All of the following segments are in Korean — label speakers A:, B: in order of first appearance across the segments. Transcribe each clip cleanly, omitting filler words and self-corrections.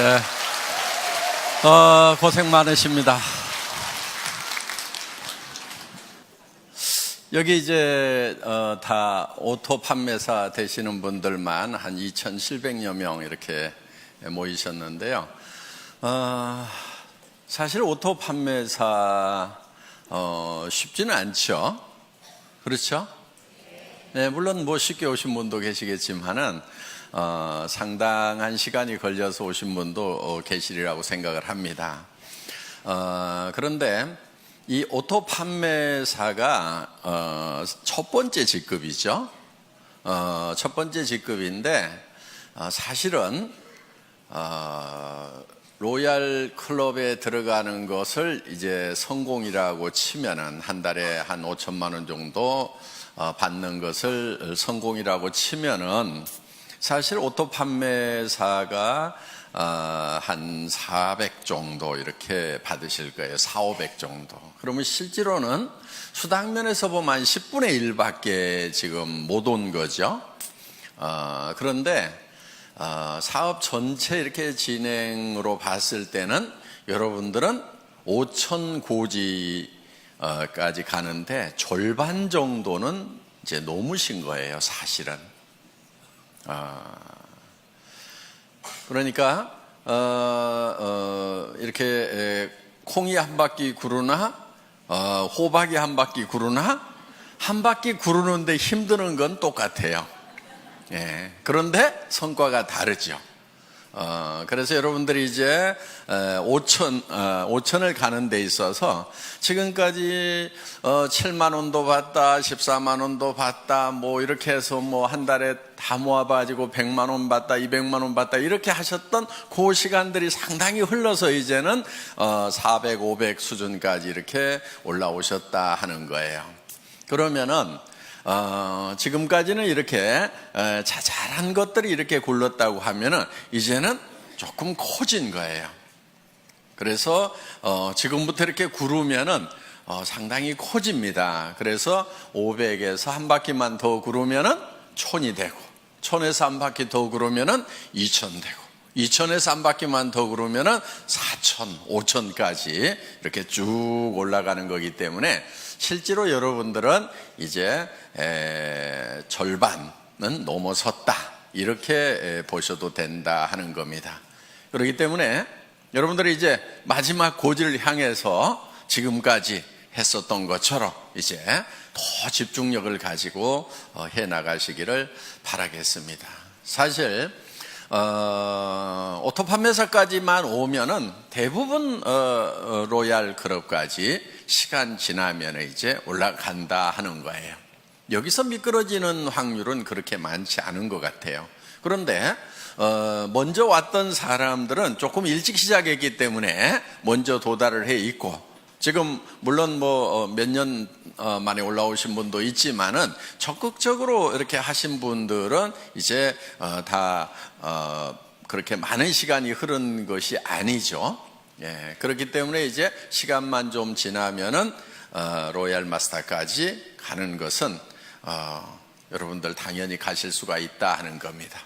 A: 네. 고생 많으십니다. 여기 이제 다 오토 판매사 되시는 분들만 한 2,700여 명 이렇게 모이셨는데요. 사실 오토 판매사 쉽지는 않죠. 그렇죠? 네, 물론 뭐 쉽게 오신 분도 계시겠지만은 상당한 시간이 걸려서 오신 분도 계시리라고 생각을 합니다. 그런데 이 오토 판매사가 첫 번째 직급이죠. 첫 번째 직급인데 사실은 로얄 클럽에 들어가는 것을 이제 성공이라고 치면은 한 달에 한 5천만 원 정도 받는 것을 성공이라고 치면은 사실 오토 판매사가 한 400 정도 이렇게 받으실 거예요. 400, 500 정도. 그러면 실제로는 수당면에서 보면 한 10분의 1밖에 지금 못 온 거죠. 그런데 사업 전체 이렇게 진행으로 봤을 때는 여러분들은 5천 고지까지 가는데 절반 정도는 이제 넘으신 거예요, 사실은. 그러니까 이렇게 콩이 한 바퀴 구르나 호박이 한 바퀴 구르나 한 바퀴 구르는데 힘드는 건 똑같아요. 예, 그런데 성과가 다르죠. 그래서 여러분들이 이제 5천을 가는 데 있어서 지금까지 7만 원도 받다, 14만 원도 받다, 뭐 이렇게 해서 뭐 한 달에 다 모아가지고 100만 원 받다, 200만 원 받다 이렇게 하셨던 그 시간들이 상당히 흘러서 이제는 400, 500 수준까지 이렇게 올라오셨다 하는 거예요. 그러면은 지금까지는 이렇게 자잘한 것들이 이렇게 굴렀다고 하면은 이제는 조금 커진 거예요. 그래서 지금부터 이렇게 구르면은 상당히 커집니다. 그래서 500에서 한 바퀴만 더 구르면은 1000이 되고, 1000에서 한 바퀴 더 구르면은 2000 되고, 2000에서 한 바퀴만 더 구르면은 4000, 5000까지 이렇게 쭉 올라가는 거기 때문에 실제로 여러분들은 이제 절반은 넘어섰다 이렇게 보셔도 된다 하는 겁니다. 그렇기 때문에 여러분들이 이제 마지막 고지를 향해서 지금까지 했었던 것처럼 이제 더 집중력을 가지고 해 나가시기를 바라겠습니다. 사실 오토 판매사까지만 오면은 대부분 로얄 클럽까지 시간 지나면 이제 올라간다 하는 거예요. 여기서 미끄러지는 확률은 그렇게 많지 않은 것 같아요. 그런데 먼저 왔던 사람들은 조금 일찍 시작했기 때문에 먼저 도달을 해 있고, 지금 물론 뭐 몇 년 만에 올라오신 분도 있지만은 적극적으로 이렇게 하신 분들은 이제 다 그렇게 많은 시간이 흐른 것이 아니죠. 예, 그렇기 때문에 이제 시간만 좀 지나면은 로얄 마스터까지 가는 것은 여러분들 당연히 가실 수가 있다 하는 겁니다.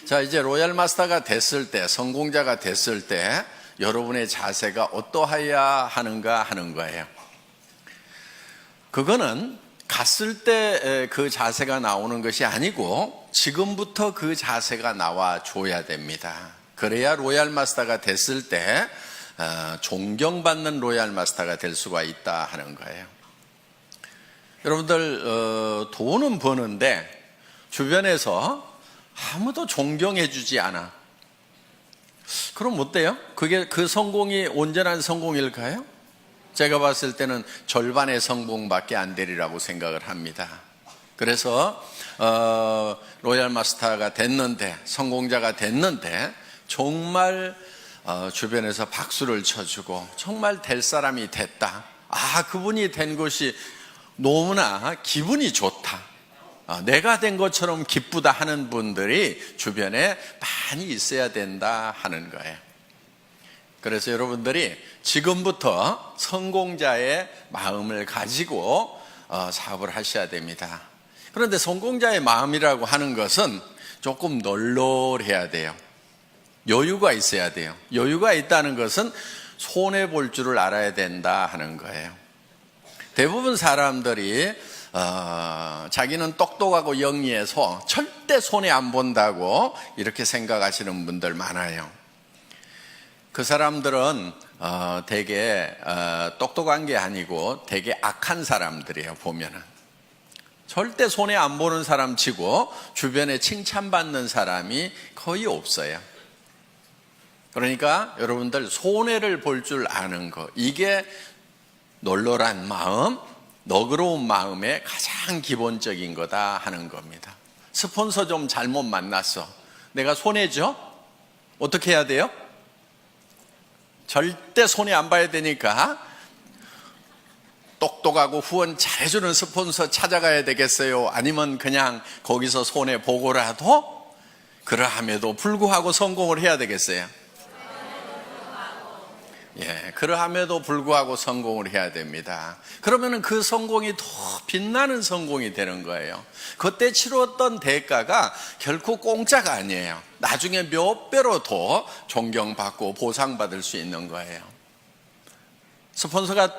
A: 자, 이제 로얄 마스터가 됐을 때, 성공자가 됐을 때 여러분의 자세가 어떠해야 하는가 하는 거예요. 그거는 갔을 때 그 자세가 나오는 것이 아니고 지금부터 그 자세가 나와 줘야 됩니다. 그래야 로얄 마스터가 됐을 때 존경받는 로얄 마스터가 될 수가 있다 하는 거예요. 여러분들 돈은 버는데 주변에서 아무도 존경해 주지 않아. 그럼 어때요? 그게 그 성공이 온전한 성공일까요? 제가 봤을 때는 절반의 성공밖에 안 되리라고 생각을 합니다. 그래서 로얄 마스터가 됐는데, 성공자가 됐는데 정말 주변에서 박수를 쳐주고 정말 될 사람이 됐다, 그분이 된 것이 너무나 기분이 좋다, 내가 된 것처럼 기쁘다 하는 분들이 주변에 많이 있어야 된다 하는 거예요. 그래서 여러분들이 지금부터 성공자의 마음을 가지고 사업을 하셔야 됩니다. 그런데 성공자의 마음이라고 하는 것은 조금 널널해야 돼요. 여유가 있어야 돼요. 여유가 있다는 것은 손해볼 줄을 알아야 된다 하는 거예요. 대부분 사람들이 자기는 똑똑하고 영리해서 절대 손해 안 본다고 이렇게 생각하시는 분들 많아요. 그 사람들은 되게 똑똑한 게 아니고 되게 악한 사람들이에요. 보면은 절대 손해 안 보는 사람 치고 주변에 칭찬받는 사람이 거의 없어요. 그러니까 여러분들 손해를 볼 줄 아는 거, 이게 널널한 마음, 너그러운 마음의 가장 기본적인 거다 하는 겁니다. 스폰서 좀 잘못 만났어. 내가 손해죠? 어떻게 해야 돼요? 절대 손해 안 봐야 되니까 똑똑하고 후원 잘해주는 스폰서 찾아가야 되겠어요? 아니면 그냥 거기서 손해 보고라도 그러함에도 불구하고 성공을 해야 되겠어요? 예, 그러함에도 불구하고 성공을 해야 됩니다. 그러면은 그 성공이 더 빛나는 성공이 되는 거예요. 그때 치렀던 대가가 결코 공짜가 아니에요. 나중에 몇 배로 더 존경받고 보상받을 수 있는 거예요. 스폰서가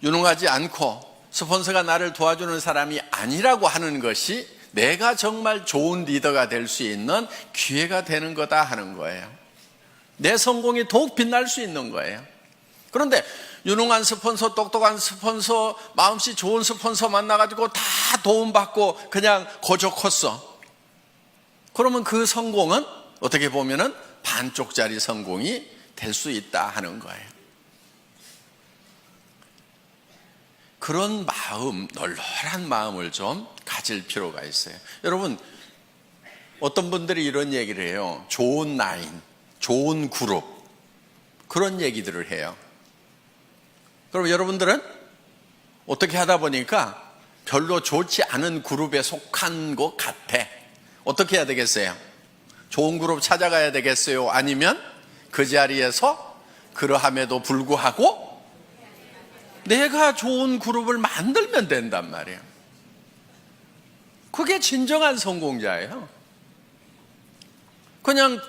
A: 유능하지 않고 스폰서가 나를 도와주는 사람이 아니라고 하는 것이 내가 정말 좋은 리더가 될 수 있는 기회가 되는 거다 하는 거예요. 내 성공이 더욱 빛날 수 있는 거예요. 그런데 유능한 스폰서, 똑똑한 스폰서, 마음씨 좋은 스폰서 만나가지고 다 도움받고 그냥 거저 컸어. 그러면 그 성공은 어떻게 보면은 반쪽짜리 성공이 될 수 있다 하는 거예요. 그런 마음, 널널한 마음을 좀 가질 필요가 있어요. 여러분, 어떤 분들이 이런 얘기를 해요. 좋은 라인, 좋은 그룹, 그런 얘기들을 해요. 그럼 여러분들은 어떻게 하다 보니까 별로 좋지 않은 그룹에 속한 것 같아. 어떻게 해야 되겠어요? 좋은 그룹 찾아가야 되겠어요? 아니면 그 자리에서 그러함에도 불구하고 내가 좋은 그룹을 만들면 된단 말이에요. 그게 진정한 성공자예요. 그냥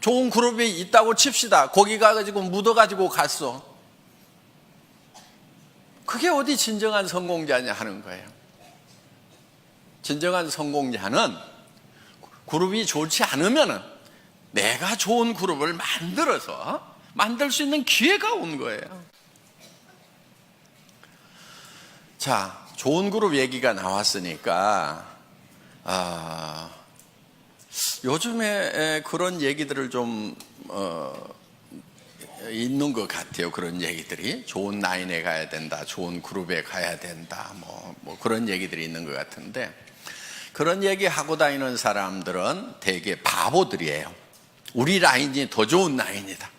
A: 좋은 그룹이 있다고 칩시다. 거기 가가지고 묻어가지고 갔어. 그게 어디 진정한 성공자냐 하는 거예요. 진정한 성공자는 그룹이 좋지 않으면 내가 좋은 그룹을 만들어서 만들 수 있는 기회가 온 거예요. 자, 좋은 그룹 얘기가 나왔으니까 요즘에 그런 얘기들을 좀 있는 것 같아요. 그런 얘기들이 좋은 라인에 가야 된다, 좋은 그룹에 가야 된다, 뭐 그런 얘기들이 있는 것 같은데, 그런 얘기 하고 다니는 사람들은 되게 바보들이에요. 우리 라인이 더 좋은 라인이다,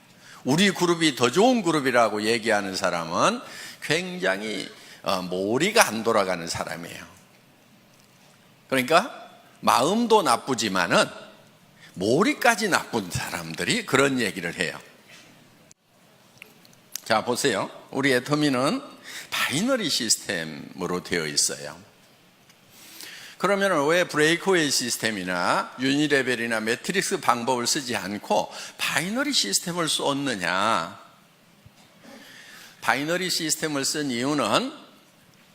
A: 우리 그룹이 더 좋은 그룹이라고 얘기하는 사람은 굉장히 머리가 안 돌아가는 사람이에요. 그러니까 마음도 나쁘지만은 머리까지 나쁜 사람들이 그런 얘기를 해요. 자, 보세요. 우리 애터미는 바이너리 시스템으로 되어 있어요. 그러면 왜 브레이크웨이 시스템이나 유니레벨이나 매트릭스 방법을 쓰지 않고 바이너리 시스템을 썼느냐? 바이너리 시스템을 쓴 이유는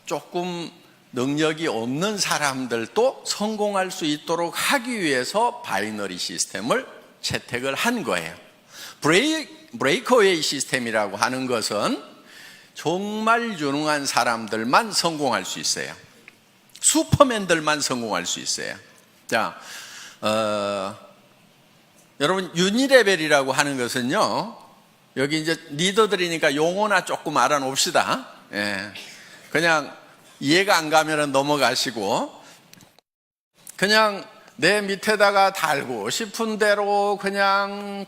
A: 조금 능력이 없는 사람들도 성공할 수 있도록 하기 위해서 바이너리 시스템을 채택을 한 거예요. 브레이크웨이 시스템이라고 하는 것은 정말 유능한 사람들만 성공할 수 있어요. 슈퍼맨들만 성공할 수 있어요. 자, 여러분, 유니레벨이라고 하는 것은요, 여기 이제 리더들이니까 용어나 조금 알아놓읍시다. 예. 그냥 이해가 안 가면 넘어가시고, 그냥 내 밑에다가 달고 싶은 대로 그냥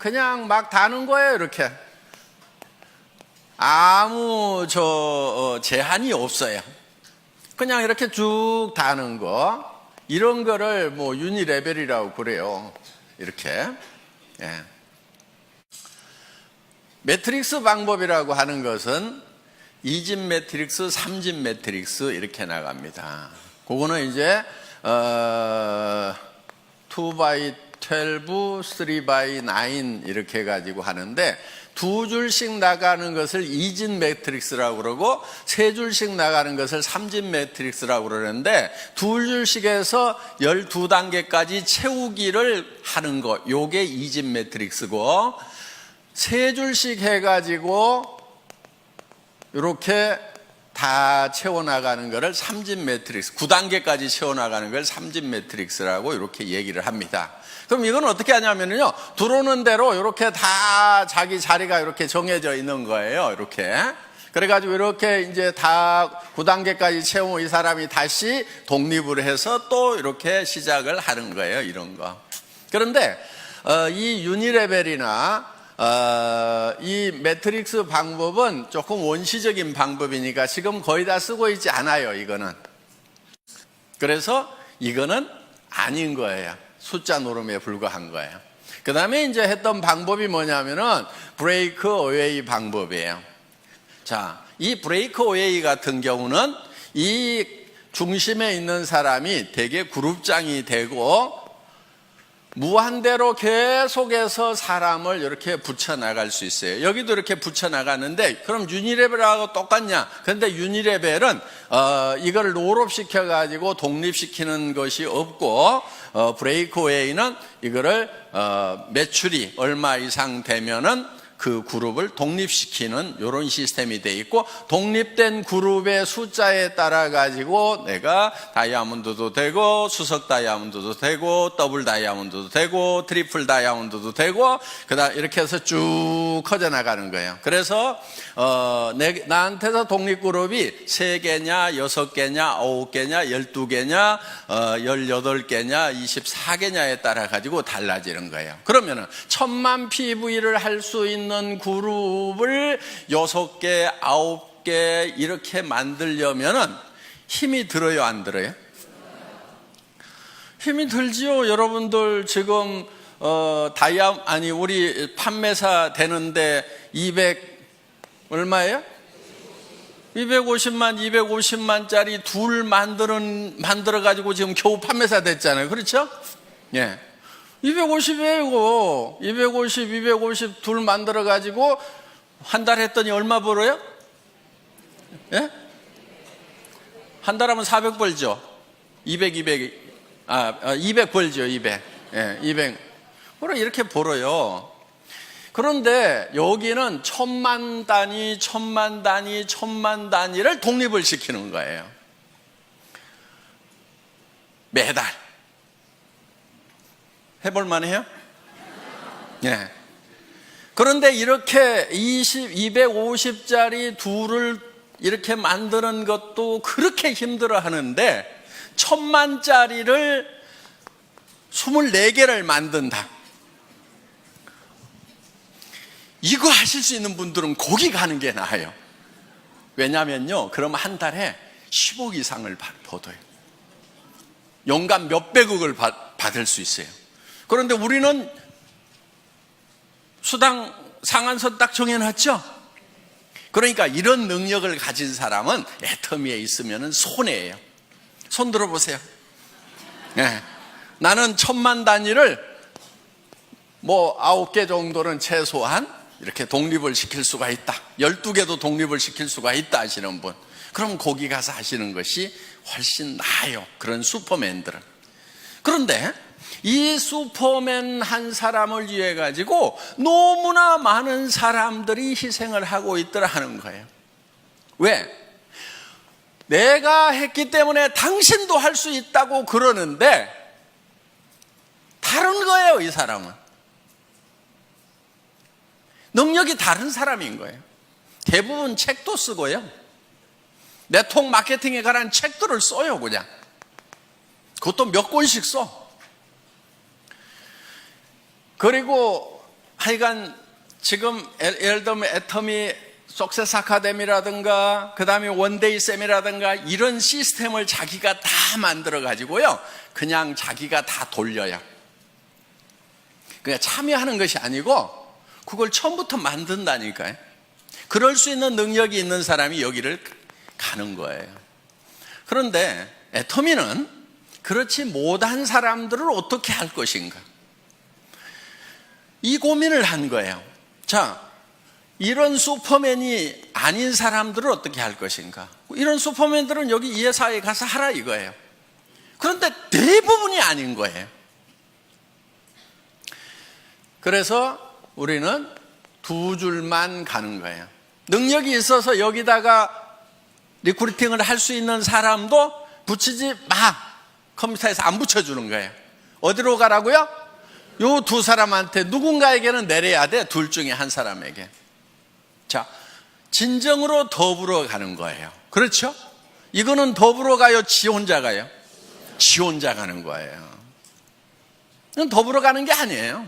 A: 막 다는 거예요. 이렇게 아무 제한이 없어요. 그냥 이렇게 쭉 다는 거, 이런 거를 뭐 유니레벨이라고 그래요. 이렇게. 예. 매트릭스 방법이라고 하는 것은 2집 매트릭스, 3집 매트릭스 이렇게 나갑니다. 그거는 이제 2x 12, 3x9 이렇게 해가지고 하는데, 두 줄씩 나가는 것을 2진 매트릭스라고 그러고 세 줄씩 나가는 것을 3진 매트릭스라고 그러는데, 두 줄씩 해서 12단계까지 채우기를 하는 거, 요게 2진 매트릭스고, 세 줄씩 해가지고 이렇게 다 채워나가는 것을 3진 매트릭스, 9단계까지 채워나가는 걸 3진 매트릭스라고 이렇게 얘기를 합니다. 그럼 이건 어떻게 하냐면요, 들어오는 대로 이렇게 다 자기 자리가 이렇게 정해져 있는 거예요. 이렇게. 그래가지고 이렇게 이제 다 9단계까지 채우고 이 사람이 다시 독립을 해서 또 이렇게 시작을 하는 거예요. 이런 거. 그런데 이 유니레벨이나 이 매트릭스 방법은 조금 원시적인 방법이니까 지금 거의 다 쓰고 있지 않아요. 이거는. 그래서 이거는 아닌 거예요. 숫자 노름에 불과한 거예요. 그 다음에 이제 했던 방법이 뭐냐면은 브레이크 어웨이 방법이에요. 자, 이 브레이크 어웨이 같은 경우는 이 중심에 있는 사람이 되게 그룹장이 되고 무한대로 계속해서 사람을 이렇게 붙여나갈 수 있어요. 여기도 이렇게 붙여나가는데, 그럼 유니레벨하고 똑같냐? 그런데 유니레벨은 이걸 롤업시켜가지고 독립시키는 것이 없고, 브레이크웨이는 이거를 매출이 얼마 이상 되면은 그 그룹을 독립시키는 이런 시스템이 돼 있고, 독립된 그룹의 숫자에 따라 가지고 내가 다이아몬드도 되고 수석 다이아몬드도 되고 더블 다이아몬드도 되고 트리플 다이아몬드도 되고 그다음 이렇게 해서 쭉 커져 나가는 거예요. 그래서 나한테서 독립 그룹이 3개냐 6개냐 9개냐 12개냐 18개냐 24개냐에 따라 가지고 달라지는 거예요. 그러면은 1000만 PV를 할 수 있는 그룹을 6개, 9개 이렇게 만들려면은 힘이 들어요, 안 들어요? 힘이 들지요. 여러분들 지금 우리 판매사 되는데 200 얼마예요? 250만짜리 둘 만들어 가지고 지금 겨우 판매사 됐잖아요. 그렇죠? 예. 250이에요, 이거. 250 둘 만들어가지고, 한 달 했더니 얼마 벌어요? 예? 한 달 하면 400 벌죠? 200 벌죠, 200. 예, 200. 그래, 이렇게 벌어요. 그런데 여기는 1000만 단위를 독립을 시키는 거예요. 매달. 해볼만 해요? 네. 그런데 이렇게 250짜리 둘을 이렇게 만드는 것도 그렇게 힘들어 하는데 1000만짜리를 24개를 만든다. 이거 하실 수 있는 분들은 거기 가는 게 나아요. 왜냐면요, 그럼 한 달에 10억 이상을 받아요. 연간 몇백억을 받을 수 있어요. 그런데 우리는 수당 상한선 딱 정해놨죠? 그러니까 이런 능력을 가진 사람은 애터미에 있으면 손해예요. 손 들어보세요. 네. 나는 1000만 단위를 9개 정도는 최소한 이렇게 독립을 시킬 수가 있다. 12개도 독립을 시킬 수가 있다 하시는 분. 그럼 거기 가서 하시는 것이 훨씬 나아요. 그런 슈퍼맨들은. 그런데 이 슈퍼맨 한 사람을 위해 가지고 너무나 많은 사람들이 희생을 하고 있더라 하는 거예요. 왜? 내가 했기 때문에 당신도 할 수 있다고 그러는데 다른 거예요, 이 사람은. 능력이 다른 사람인 거예요. 대부분 책도 쓰고요. 네트워크 마케팅에 관한 책들을 써요, 그냥. 그것도 몇 권씩 써. 그리고 하여간 지금 예를 들면 애터미 석세스 아카데미라든가 그 다음에 원데이 쌤이라든가 이런 시스템을 자기가 다 만들어 가지고요, 그냥 자기가 다 돌려요. 그냥 참여하는 것이 아니고 그걸 처음부터 만든다니까요. 그럴 수 있는 능력이 있는 사람이 여기를 가는 거예요. 그런데 애터미는 그렇지 못한 사람들을 어떻게 할 것인가? 이 고민을 한 거예요. 자, 이런 슈퍼맨이 아닌 사람들은 어떻게 할 것인가? 이런 슈퍼맨들은 여기 이 회사에 가서 하라 이거예요. 그런데 대부분이 아닌 거예요. 그래서 우리는 두 줄만 가는 거예요. 능력이 있어서 여기다가 리크루팅을 할 수 있는 사람도 붙이지 마. 컴퓨터에서 안 붙여주는 거예요. 어디로 가라고요? 요 두 사람한테 누군가에게는 내려야 돼. 둘 중에 한 사람에게. 자, 진정으로 더불어 가는 거예요. 그렇죠? 이거는 더불어 가요? 지 혼자 가요? 지 혼자 가는 거예요. 이건 더불어 가는 게 아니에요.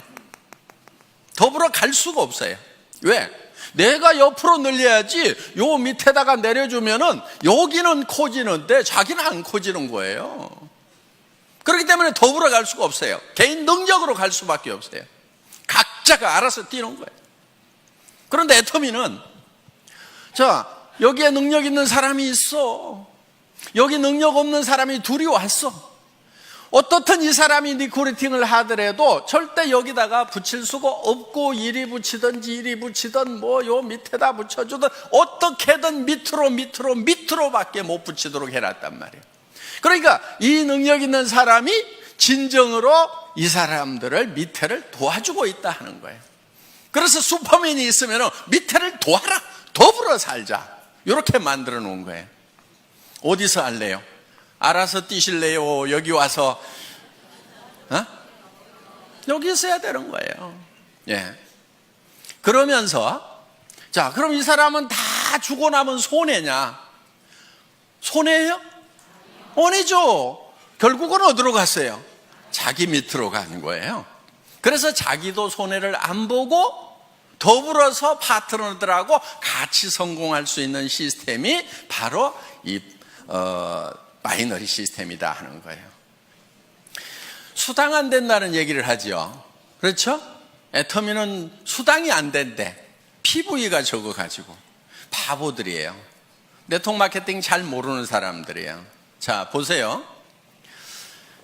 A: 더불어 갈 수가 없어요. 왜? 내가 옆으로 늘려야지 요 밑에다가 내려주면은 여기는 커지는데 자기는 안 커지는 거예요. 그렇기 때문에 더불어 갈 수가 없어요. 개인 능력으로 갈 수밖에 없어요. 각자가 알아서 뛰는 거예요. 그런데 애터미는 자, 여기에 능력 있는 사람이 있어. 여기 능력 없는 사람이 둘이 왔어. 어떻든 이 사람이 리크루팅을 하더라도 절대 여기다가 붙일 수가 없고 이리 붙이든지 이리 붙이든 뭐 요 밑에다 붙여주든 어떻게든 밑으로밖에 못 붙이도록 해놨단 말이에요. 그러니까 이 능력 있는 사람이 진정으로 이 사람들을 밑에를 도와주고 있다 하는 거예요. 그래서 슈퍼맨이 있으면 밑에를 도와라, 더불어 살자, 이렇게 만들어 놓은 거예요. 어디서 할래요? 알아서 뛰실래요? 여기 와서 여기 있어야 되는 거예요. 예. 그러면서 자, 그럼 이 사람은 다 주고 나면 손해냐? 손해예요? 아니죠. 결국은 어디로 갔어요? 자기 밑으로 가는 거예요. 그래서 자기도 손해를 안 보고 더불어서 파트너들하고 같이 성공할 수 있는 시스템이 바로 이 바이너리 시스템이다 하는 거예요. 수당 안 된다는 얘기를 하죠. 그렇죠? 애터미는 수당이 안 된대. PV가 적어가지고. 바보들이에요. 네트워크 마케팅 잘 모르는 사람들이에요. 자, 보세요.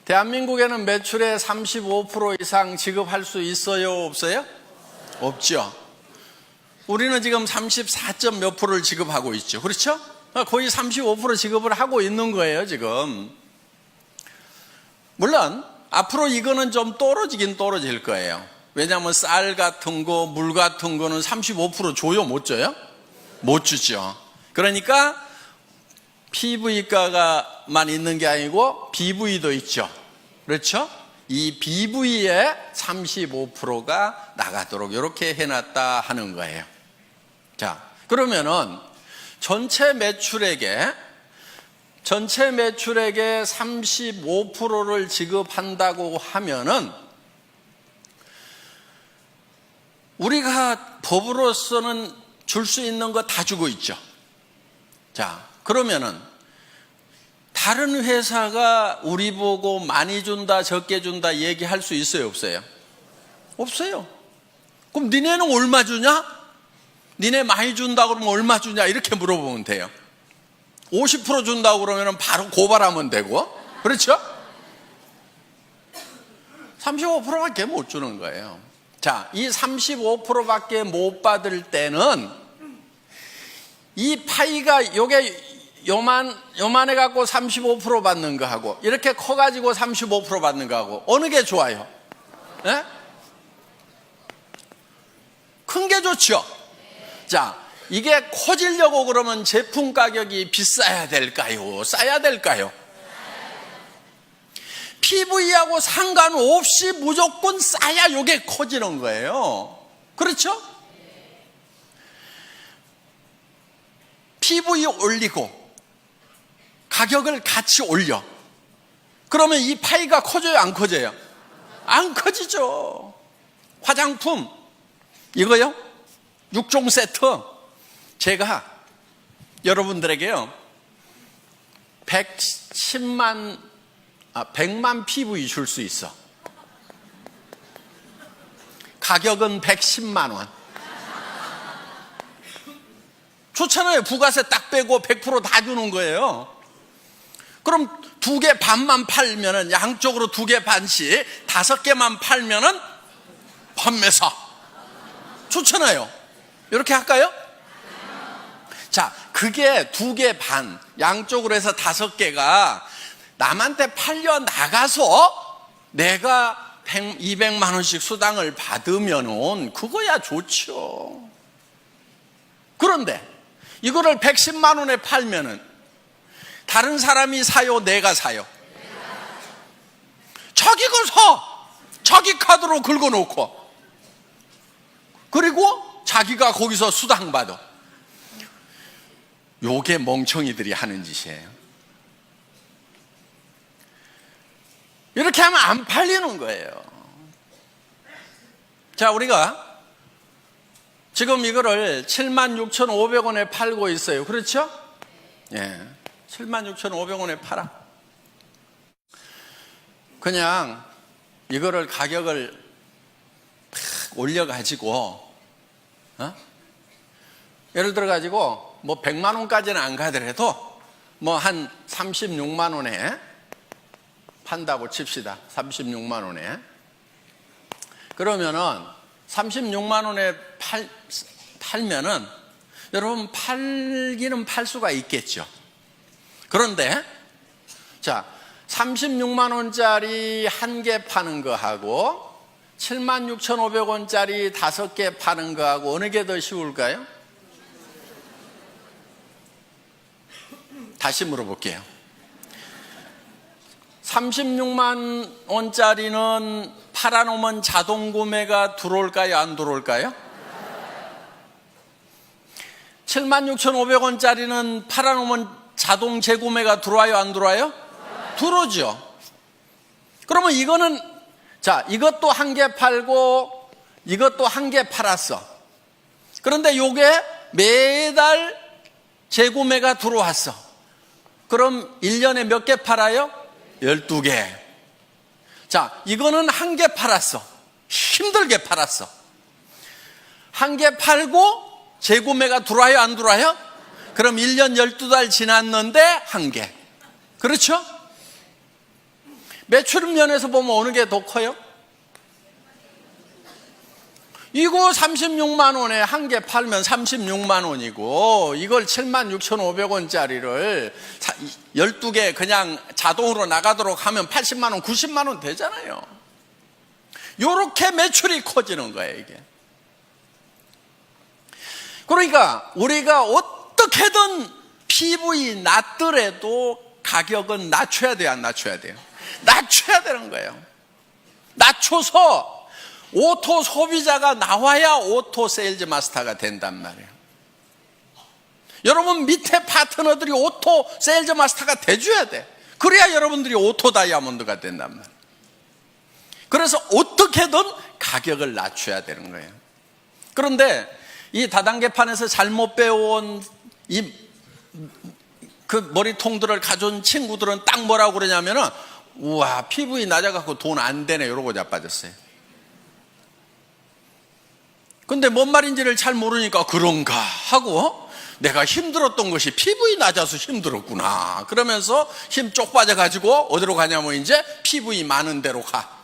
A: 대한민국에는 매출의 35% 이상 지급할 수 있어요? 없어요? 없죠. 우리는 지금 34점 몇 프로를 지급하고 있죠. 그렇죠? 거의 35% 지급을 하고 있는 거예요, 지금. 물론 앞으로 이거는 좀 떨어지긴 떨어질 거예요. 왜냐하면 쌀 같은 거, 물 같은 거는 35% 줘요? 못 줘요? 못 주죠. 그러니까 PV가만 있는 게 아니고 BV도 있죠. 그렇죠? 이 BV의 35%가 나가도록 이렇게 해놨다 하는 거예요. 자, 그러면은 전체 매출액의 35%를 지급한다고 하면은 우리가 법으로서는 줄 수 있는 거 다 주고 있죠. 자, 그러면은 다른 회사가 우리 보고 많이 준다, 적게 준다 얘기할 수 있어요, 없어요? 없어요. 그럼 니네는 얼마 주냐? 니네 많이 준다 그러면 얼마 주냐? 이렇게 물어보면 돼요. 50% 준다고 그러면 바로 고발하면 되고, 그렇죠? 35%밖에 못 주는 거예요. 자, 이 35%밖에 못 받을 때는 이 파이가 요게 요만해 갖고 35% 받는 거 하고 이렇게 커 가지고 35% 받는 거 하고 어느 게 좋아요? 네? 큰 게 좋죠. 자, 이게 커지려고 그러면 제품 가격이 비싸야 될까요? 싸야 될까요? PV하고 상관없이 무조건 싸야 요게 커지는 거예요. 그렇죠? PV 올리고 가격을 같이 올려. 그러면 이 파이가 커져요? 안 커져요? 안 커지죠. 화장품 이거요? 6종 세트 제가 여러분들에게요 100만 PV 줄 수 있어. 가격은 110만 원. 좋잖아요. 부가세 딱 빼고 100% 다 주는 거예요. 그럼 2개 반만 팔면은 양쪽으로 2개 반씩 5개만 팔면은 판매사. 좋잖아요. 이렇게 할까요? 자, 그게 2개 반, 양쪽으로 해서 5개가 남한테 팔려 나가서 내가 200만 원씩 수당을 받으면은 그거야 좋죠. 그런데 이거를 110만 원에 팔면은 다른 사람이 사요, 내가 사요? 자기 거 사. 자기 카드로 긁어놓고 그리고 자기가 거기서 수당 받아. 요게 멍청이들이 하는 짓이에요. 이렇게 하면 안 팔리는 거예요. 자, 우리가 지금 이거를 76,500원에 팔고 있어요. 그렇죠? 예. 76,500원에 팔아. 그냥 이거를 가격을 팍 올려가지고, 예를 들어가지고, 뭐 100만 원까지는 안 가더라도, 뭐 한 36만 원에 판다고 칩시다. 36만 원에. 그러면은 36만 원에 팔면은 여러분 팔기는 팔 수가 있겠죠. 그런데 자, 36만 원짜리 1개 파는 거하고 76,500원짜리 5개 파는 거하고 어느 게 더 쉬울까요? 다시 물어볼게요. 36만 원짜리는 팔아놓으면 자동 구매가 들어올까요? 안 들어올까요? 76,500원짜리는 팔아놓으면 자동 재구매가 들어와요? 안 들어와요? 들어오죠. 그러면 이거는, 자, 이것도 1개 팔고 이것도 1개 팔았어. 그런데 요게 매달 재구매가 들어왔어. 그럼 1년에 몇 개 팔아요? 12개. 자, 이거는 1개 팔았어. 힘들게 팔았어. 1개 팔고 재구매가 들어와요? 안 들어와요? 그럼 1년 12달 지났는데 1개. 그렇죠? 매출 면에서 보면 어느 게 더 커요? 이거 36만 원에 1개 팔면 36만 원이고 이걸 76,500원짜리를 12개 그냥 자동으로 나가도록 하면 80만 원, 90만 원 되잖아요. 이렇게 매출이 커지는 거예요, 이게. 그러니까 우리가 어떻게든 PV 낮더라도 가격은 낮춰야 돼요, 안 낮춰야 돼요? 낮춰야 되는 거예요. 낮춰서 오토 소비자가 나와야 오토 세일즈 마스터가 된단 말이에요. 여러분 밑에 파트너들이 오토 세일즈 마스터가 돼줘야 돼. 그래야 여러분들이 오토 다이아몬드가 된단 말이에요. 그래서 어떻게든 가격을 낮춰야 되는 거예요. 그런데 이 다단계판에서 잘못 배워온 그 머리통들을 가져온 친구들은 딱 뭐라고 그러냐면은 우와 PV 낮아갖고 돈 안 되네 이러고 자빠졌어요. 근데 뭔 말인지를 잘 모르니까 그런가 하고 내가 힘들었던 것이 PV 낮아서 힘들었구나 그러면서 힘 쪽 빠져가지고 어디로 가냐면 이제 PV 많은 데로 가.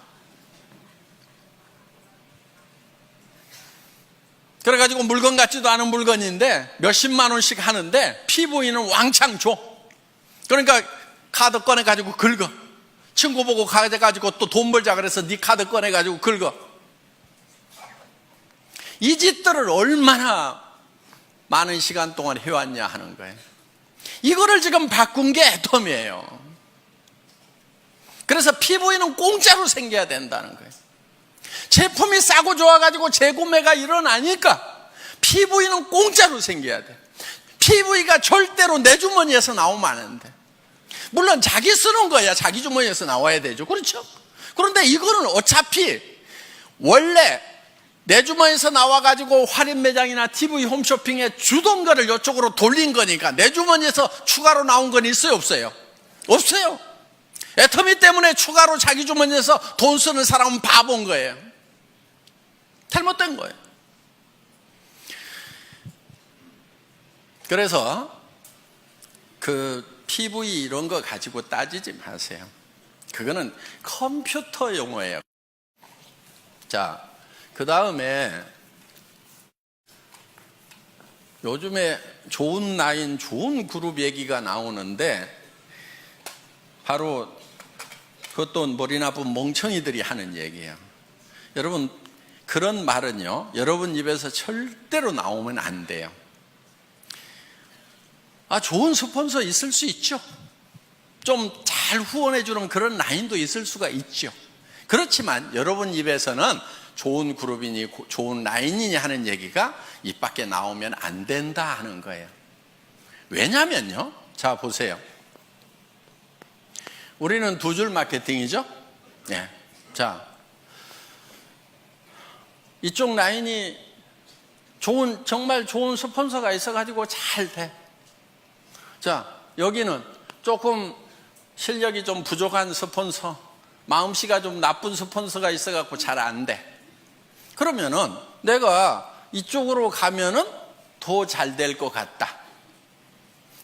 A: 그래가지고 물건 같지도 않은 물건인데 몇십만 원씩 하는데 PV는 왕창 줘. 그러니까 카드 꺼내가지고 긁어. 친구 보고 가져가지고 또 돈 벌자 그래서 네 카드 꺼내가지고 긁어. 이 짓들을 얼마나 많은 시간 동안 해왔냐 하는 거예요. 이거를 지금 바꾼 게 애텀이에요. 그래서 PV는 공짜로 생겨야 된다는 거예요. 제품이 싸고 좋아가지고 재구매가 일어나니까 PV는 공짜로 생겨야 돼. PV가 절대로 내 주머니에서 나오면 안 돼. 물론 자기 쓰는 거야 자기 주머니에서 나와야 되죠. 그렇죠? 그런데 이거는 어차피 원래 내 주머니에서 나와가지고 할인 매장이나 TV 홈쇼핑에 주던 거를 이쪽으로 돌린 거니까 내 주머니에서 추가로 나온 건 있어요? 없어요? 없어요. 애터미 때문에 추가로 자기 주머니에서 돈 쓰는 사람은 바본 거예요. 잘못된 거예요. 그래서 그 PV 이런 거 가지고 따지지 마세요. 그거는 컴퓨터 용어예요. 자, 그 다음에 요즘에 좋은 라인, 좋은 그룹 얘기가 나오는데 바로 그것도 머리 나쁜 멍청이들이 하는 얘기예요. 여러분, 그런 말은요, 여러분 입에서 절대로 나오면 안 돼요. 좋은 스폰서 있을 수 있죠. 좀 잘 후원해주는 그런 라인도 있을 수가 있죠. 그렇지만 여러분 입에서는 좋은 그룹이니 좋은 라인이니 하는 얘기가 입 밖에 나오면 안 된다 하는 거예요. 왜냐면요, 자 보세요. 우리는 두 줄 마케팅이죠. 네. 자, 이쪽 라인이 정말 좋은 스폰서가 있어가지고 잘 돼. 자, 여기는 조금 실력이 좀 부족한 스폰서, 마음씨가 좀 나쁜 스폰서가 있어갖고 잘 안 돼. 그러면은 내가 이쪽으로 가면은 더 잘 될 것 같다.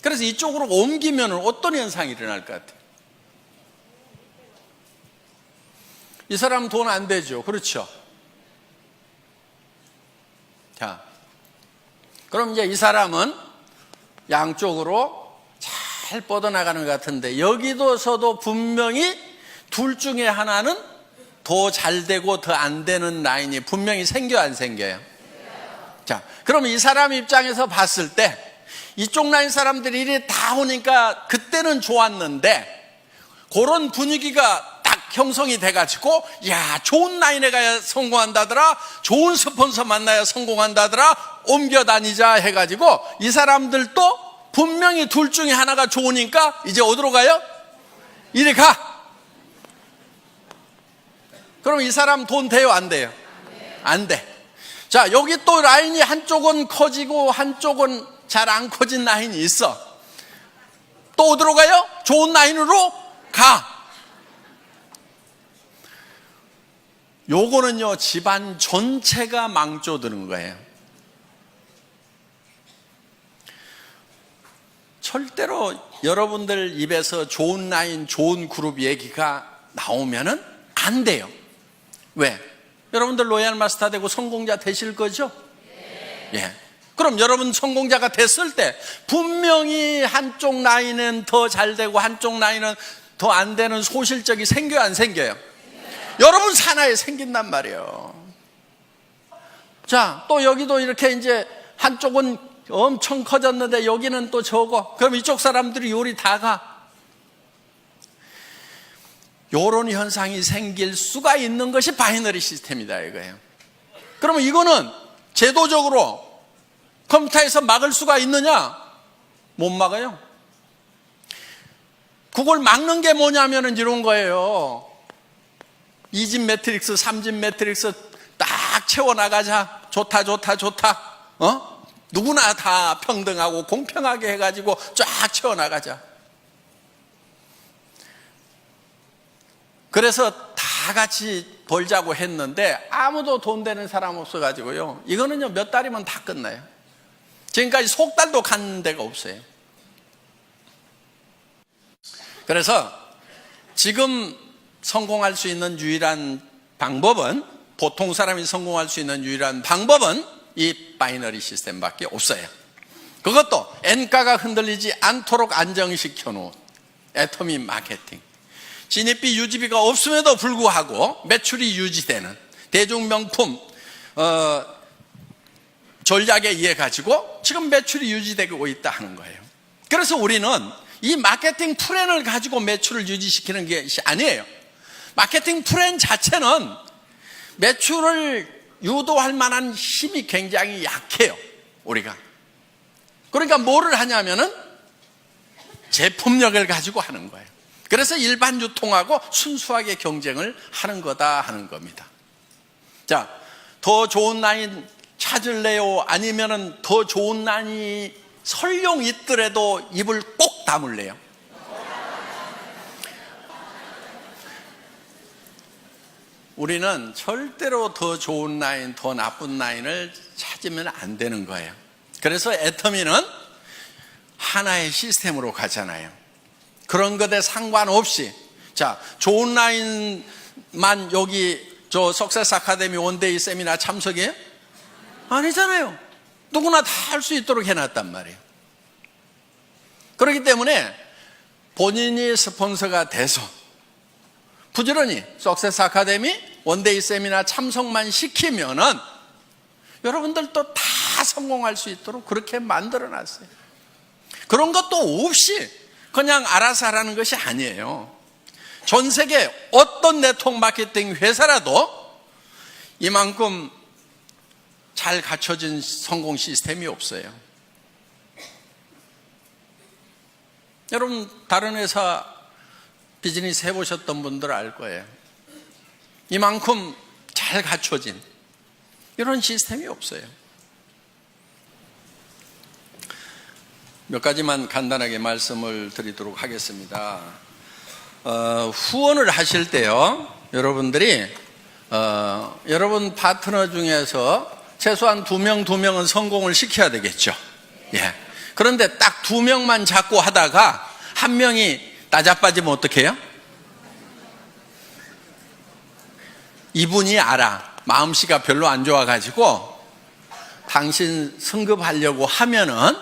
A: 그래서 이쪽으로 옮기면은 어떤 현상이 일어날 것 같아요? 이 사람 돈 안 되죠. 그렇죠? 자, 그럼 이제 이 사람은 양쪽으로 잘 뻗어나가는 것 같은데 여기서도 분명히 둘 중에 하나는 더 잘 되고 더 안 되는 라인이 분명히 생겨요, 안 생겨요? 자, 그럼 이 사람 입장에서 봤을 때 이쪽 라인 사람들이 이리 다 오니까 그때는 좋았는데 그런 분위기가 딱 형성이 돼가지고 야, 좋은 라인에 가야 성공한다더라, 좋은 스폰서 만나야 성공한다더라, 옮겨 다니자 해가지고 이 사람들도 분명히 둘 중에 하나가 좋으니까 이제 어디로 가요? 이리 가. 그럼 이 사람 돈 돼요, 안 돼요? 안 돼. 자, 여기 또 라인이 한쪽은 커지고 한쪽은 잘 안 커진 라인이 있어. 또 어디로 가요? 좋은 라인으로 가. 요거는요, 집안 전체가 망조드는 거예요. 절대로 여러분들 입에서 좋은 라인, 좋은 그룹 얘기가 나오면은 안 돼요. 왜? 여러분들 로얄 마스터 되고 성공자 되실 거죠? 예. 그럼 여러분 성공자가 됐을 때 분명히 한쪽 라인은 더 잘 되고 한쪽 라인은 더 안 되는 소실적이 생겨요, 안 생겨요? 여러분 산하에 생긴단 말이에요. 자, 또 여기도 이렇게 이제 한쪽은 엄청 커졌는데 여기는 또 적어. 그럼 이쪽 사람들이 요리 다 가. 요런 현상이 생길 수가 있는 것이 바이너리 시스템이다 이거예요. 그러면 이거는 제도적으로 컴퓨터에서 막을 수가 있느냐? 못 막아요. 그걸 막는 게 뭐냐면은 이런 거예요. 2집 매트릭스, 3집 매트릭스 딱 채워나가자. 좋다. 누구나 다 평등하고 공평하게 해가지고 쫙 채워나가자. 그래서 다 같이 벌자고 했는데 아무도 돈 되는 사람 없어가지고요. 이거는요, 몇 달이면 다 끝나요. 지금까지 석 달도 간 데가 없어요. 그래서 지금 성공할 수 있는 유일한 방법은, 보통 사람이 성공할 수 있는 유일한 방법은 이 바이너리 시스템밖에 없어요. 그것도 엔가가 흔들리지 않도록 안정시켜 놓은 애터미 마케팅. 진입비 유지비가 없음에도 불구하고 매출이 유지되는 대중명품 전략에 의해 가지고 지금 매출이 유지되고 있다 하는 거예요. 그래서 우리는 이 마케팅 플랜을 가지고 매출을 유지시키는 것이 아니에요. 마케팅 플랜 자체는 매출을 유도할 만한 힘이 굉장히 약해요, 우리가. 그러니까 뭐를 하냐면은 제품력을 가지고 하는 거예요. 그래서 일반 유통하고 순수하게 경쟁을 하는 거다 하는 겁니다. 자, 더 좋은 라인 찾을래요? 아니면은 더 좋은 라인이 설령 있더라도 입을 꼭 다물래요? 우리는 절대로 더 좋은 라인, 더 나쁜 라인을 찾으면 안 되는 거예요. 그래서 애터미는 하나의 시스템으로 가잖아요. 그런 것에 상관없이, 자, 좋은 라인만 여기 저 석세스 아카데미 원데이 세미나 참석이에요? 아니잖아요. 누구나 다 할 수 있도록 해놨단 말이에요. 그렇기 때문에 본인이 스폰서가 돼서 부지런히 석세스 아카데미 원데이 세미나 참석만 시키면은 여러분들도 다 성공할 수 있도록 그렇게 만들어 놨어요. 그런 것도 없이 그냥 알아서 하라는 것이 아니에요. 전 세계 어떤 네트워크 마케팅 회사라도 이만큼 잘 갖춰진 성공 시스템이 없어요. 여러분 다른 회사 비즈니스 해보셨던 분들 알 거예요. 이만큼 잘 갖춰진 이런 시스템이 없어요. 몇 가지만 간단하게 말씀을 드리도록 하겠습니다. 후원을 하실 때요, 여러분들이 여러분 파트너 중에서 최소한 2명은 성공을 시켜야 되겠죠. 예. 그런데 딱 2명만 잡고 하다가 1명이 나자빠지면 어떡해요? 이분이 알아. 마음씨가 별로 안 좋아가지고 당신 승급하려고 하면은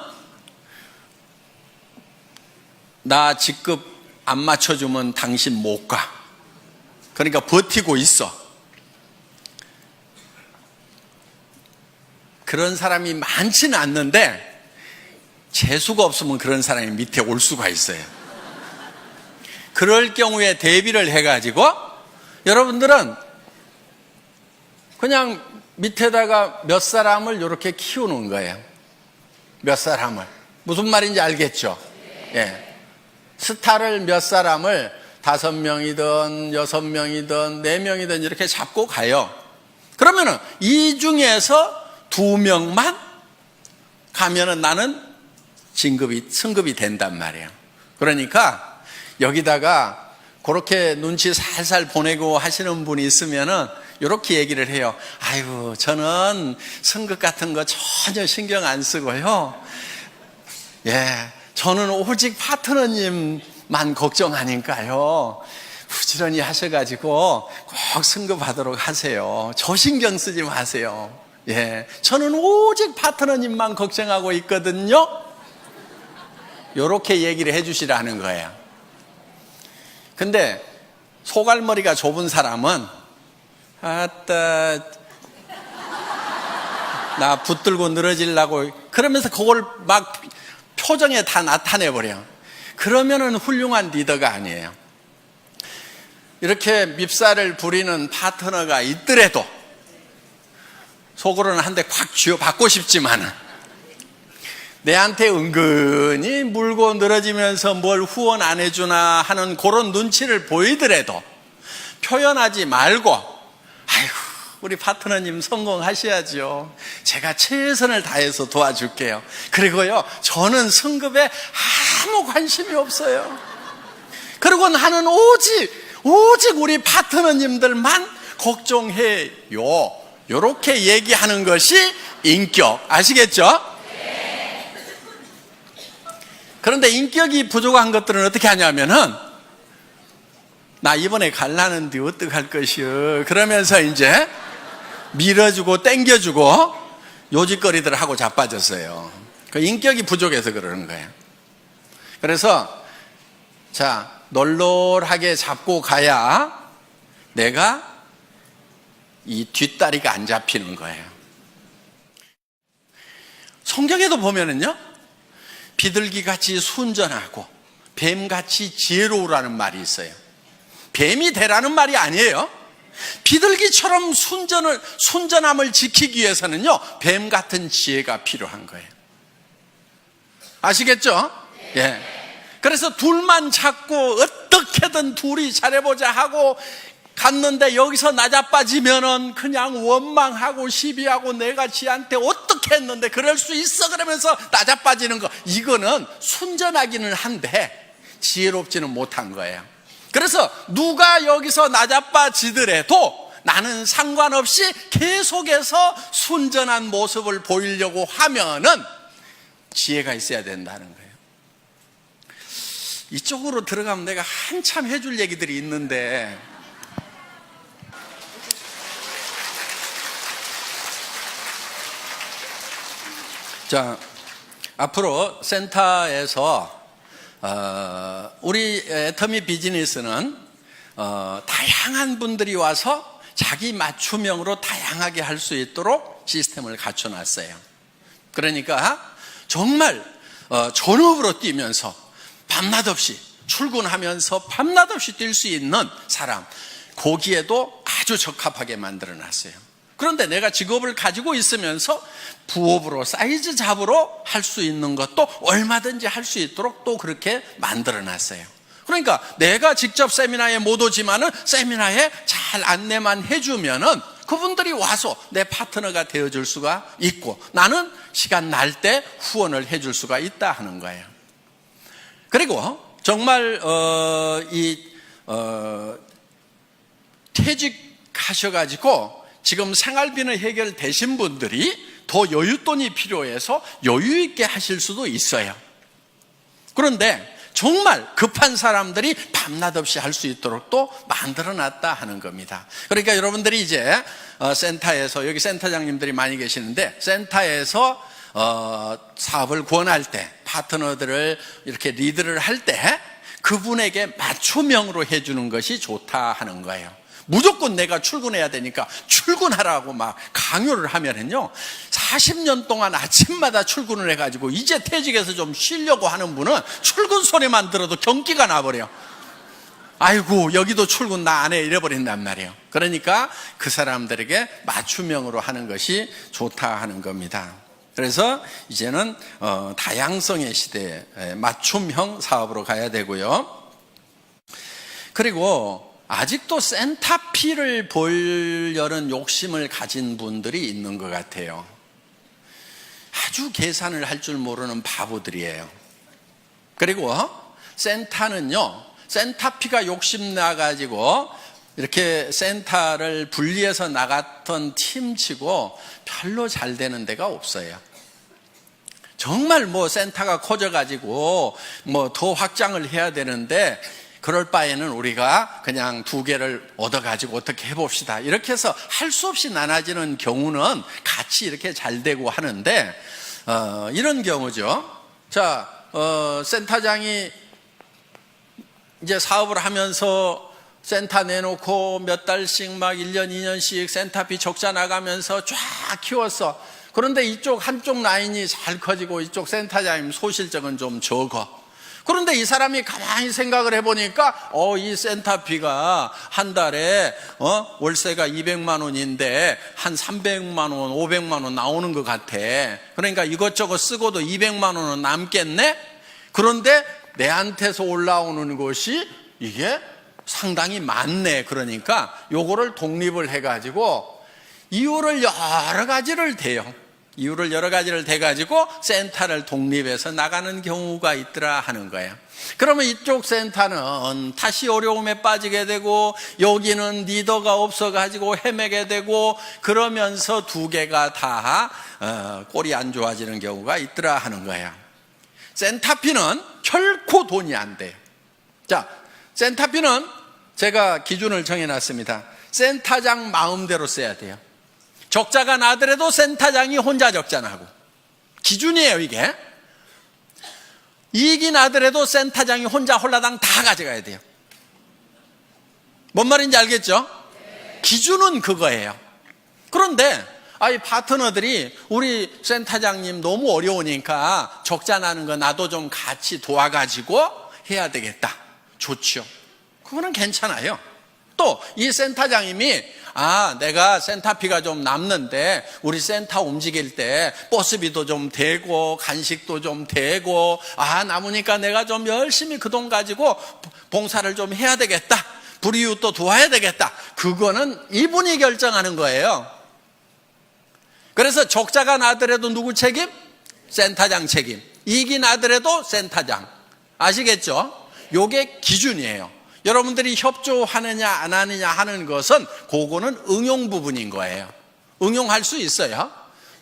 A: 나 직급 안 맞춰주면 당신 못 가. 그러니까 버티고 있어. 그런 사람이 많지는 않는데 재수가 없으면 그런 사람이 밑에 올 수가 있어요. 그럴 경우에 대비를 해가지고 여러분들은 그냥 밑에다가 몇 사람을 이렇게 키우는 거예요. 몇 사람을. 무슨 말인지 알겠죠? 예. 스타를 몇 사람을 5명이든 6명이든 4명이든 이렇게 잡고 가요. 그러면은 이 중에서 2명만 가면은 나는 승급이 된단 말이에요. 그러니까 여기다가 그렇게 눈치 살살 보내고 하시는 분이 있으면은 이렇게 얘기를 해요. 아이고, 저는 승급 같은 거 전혀 신경 안 쓰고요. 예, 저는 오직 파트너님만 걱정하니까요. 부지런히 하셔가지고 꼭 승급하도록 하세요. 저 신경 쓰지 마세요. 예, 저는 오직 파트너님만 걱정하고 있거든요. 이렇게 얘기를 해주시라는 거예요. 근데 소갈머리가 좁은 사람은 아따 나 붙들고 늘어지려고 그러면서 그걸 막 표정에 다 나타내버려. 그러면은 훌륭한 리더가 아니에요. 이렇게 밉살을 부리는 파트너가 있더라도 속으로는 한 대 콱 쥐어받고 싶지만은 내한테 은근히 물고 늘어지면서 뭘 후원 안 해주나 하는 그런 눈치를 보이더라도 표현하지 말고 아이고 우리 파트너님 성공하셔야죠. 제가 최선을 다해서 도와줄게요. 그리고요 저는 승급에 아무 관심이 없어요. 그리고 나는 오직 우리 파트너님들만 걱정해요. 이렇게 얘기하는 것이 인격. 아시겠죠? 그런데 인격이 부족한 것들은 어떻게 하냐면은 나 이번에 갈라는데 어떡할 것이요 그러면서 이제 밀어주고 땡겨주고 요짓거리들을 하고 자빠졌어요. 그 인격이 부족해서 그러는 거예요. 그래서 자 널널하게 잡고 가야 내가 이 뒷다리가 안 잡히는 거예요. 성경에도 보면은요 비둘기같이 순전하고 뱀같이 지혜로우라는 말이 있어요. 뱀이 되라는 말이 아니에요. 비둘기처럼 순전함을 지키기 위해서는요 뱀 같은 지혜가 필요한 거예요. 아시겠죠? 예. 그래서 둘만 찾고 어떻게든 둘이 잘해보자 하고 갔는데 여기서 나자빠지면은 그냥 원망하고 시비하고 내가 지한테 어떻게 했는데 그럴 수 있어 그러면서 나자빠지는 거, 이거는 순전하기는 한데 지혜롭지는 못한 거예요. 그래서 누가 여기서 나자빠지더라도 나는 상관없이 계속해서 순전한 모습을 보이려고 하면은 지혜가 있어야 된다는 거예요. 이쪽으로 들어가면 내가 한참 해줄 얘기들이 있는데 자, 앞으로 센터에서 우리 애터미 비즈니스는 다양한 분들이 와서 자기 맞춤형으로 다양하게 할 수 있도록 시스템을 갖춰놨어요. 그러니까 정말 전업으로 뛰면서 밤낮 없이 출근하면서 밤낮 없이 뛸 수 있는 사람, 거기에도 아주 적합하게 만들어놨어요. 그런데 내가 직업을 가지고 있으면서 부업으로 사이즈 잡으로 할 수 있는 것도 얼마든지 할 수 있도록 또 그렇게 만들어놨어요. 그러니까 내가 직접 세미나에 못 오지만은 세미나에 잘 안내만 해주면은 그분들이 와서 내 파트너가 되어줄 수가 있고, 나는 시간 날 때 후원을 해줄 수가 있다 하는 거예요. 그리고 정말 퇴직하셔가지고 지금 생활비는 해결되신 분들이 더 여윳돈이 필요해서 여유 있게 하실 수도 있어요. 그런데 정말 급한 사람들이 밤낮 없이 할 수 있도록 또 만들어놨다 하는 겁니다. 그러니까 여러분들이 이제 센터에서, 여기 센터장님들이 많이 계시는데, 센터에서 사업을 권할 때, 파트너들을 이렇게 리드를 할 때 그분에게 맞춤형으로 해주는 것이 좋다 하는 거예요. 무조건 내가 출근해야 되니까 출근하라고 막 강요를 하면은요, 40년 동안 아침마다 출근을 해가지고 이제 퇴직해서 좀 쉬려고 하는 분은 출근 소리만 들어도 경기가 나버려. 아이고, 여기도 출근 나 안 해, 이래버린단 말이에요. 그러니까 그 사람들에게 맞춤형으로 하는 것이 좋다 하는 겁니다. 그래서 이제는 다양성의 시대에 맞춤형 사업으로 가야 되고요. 그리고 아직도 센터피를 보려는 욕심을 가진 분들이 있는 것 같아요. 아주 계산을 할 줄 모르는 바보들이에요. 그리고 센터는요, 센터피가 욕심나가지고 이렇게 센터를 분리해서 나갔던 팀치고 별로 잘 되는 데가 없어요. 정말 센터가 커져가지고 더 확장을 해야 되는데, 그럴 바에는 우리가 그냥 2개를 얻어가지고 어떻게 해봅시다, 이렇게 해서 할 수 없이 나눠지는 경우는 같이 이렇게 잘 되고 하는데, 이런 경우죠. 자, 센터장이 이제 사업을 하면서 센터 내놓고 몇 달씩 막 1년, 2년씩 센터비 적자 나가면서 쫙 키웠어. 그런데 이쪽 한쪽 라인이 잘 커지고 이쪽 센터장님 소실적은 좀 적어. 그런데 이 사람이 가만히 생각을 해보니까 이 센터비가 한 달에 월세가 200만 원인데 한 300만 원, 500만 원 나오는 것 같아. 그러니까 이것저것 쓰고도 200만 원은 남겠네? 그런데 내한테서 올라오는 것이 이게 상당히 많네. 그러니까 요거를 독립을 해가지고 이유를 여러 가지를 대요. 이유를 여러 가지를 대가지고 센터를 독립해서 나가는 경우가 있더라 하는 거예요. 그러면 이쪽 센터는 다시 어려움에 빠지게 되고, 여기는 리더가 없어가지고 헤매게 되고, 그러면서 2개가 다 꼴이 안 좋아지는 경우가 있더라 하는 거예요. 센터피는 결코 돈이 안 돼요. 자, 센터피는 제가 기준을 정해놨습니다. 센터장 마음대로 써야 돼요. 적자가 나더라도 센터장이 혼자 적자 나고, 기준이에요 이게. 이익이 나더라도 센터장이 혼자 홀라당 다 가져가야 돼요. 뭔 말인지 알겠죠? 기준은 그거예요. 그런데 이 파트너들이 우리 센터장님 너무 어려우니까 적자 나는 거 나도 좀 같이 도와가지고 해야 되겠다. 좋죠. 그거는 괜찮아요. 또 이 센터장님이 내가 센터피가 좀 남는데 우리 센터 움직일 때 버스비도 좀 되고 간식도 좀 되고, 남으니까 내가 좀 열심히 그 돈 가지고 봉사를 좀 해야 되겠다, 불이웃도 도와야 되겠다. 그거는 이분이 결정하는 거예요. 그래서 적자가 나더라도 누구 책임? 센터장 책임. 이익이 나더라도 센터장. 아시겠죠? 요게 기준이에요. 여러분들이 협조하느냐 안 하느냐 하는 것은 그거는 응용 부분인 거예요. 응용할 수 있어요.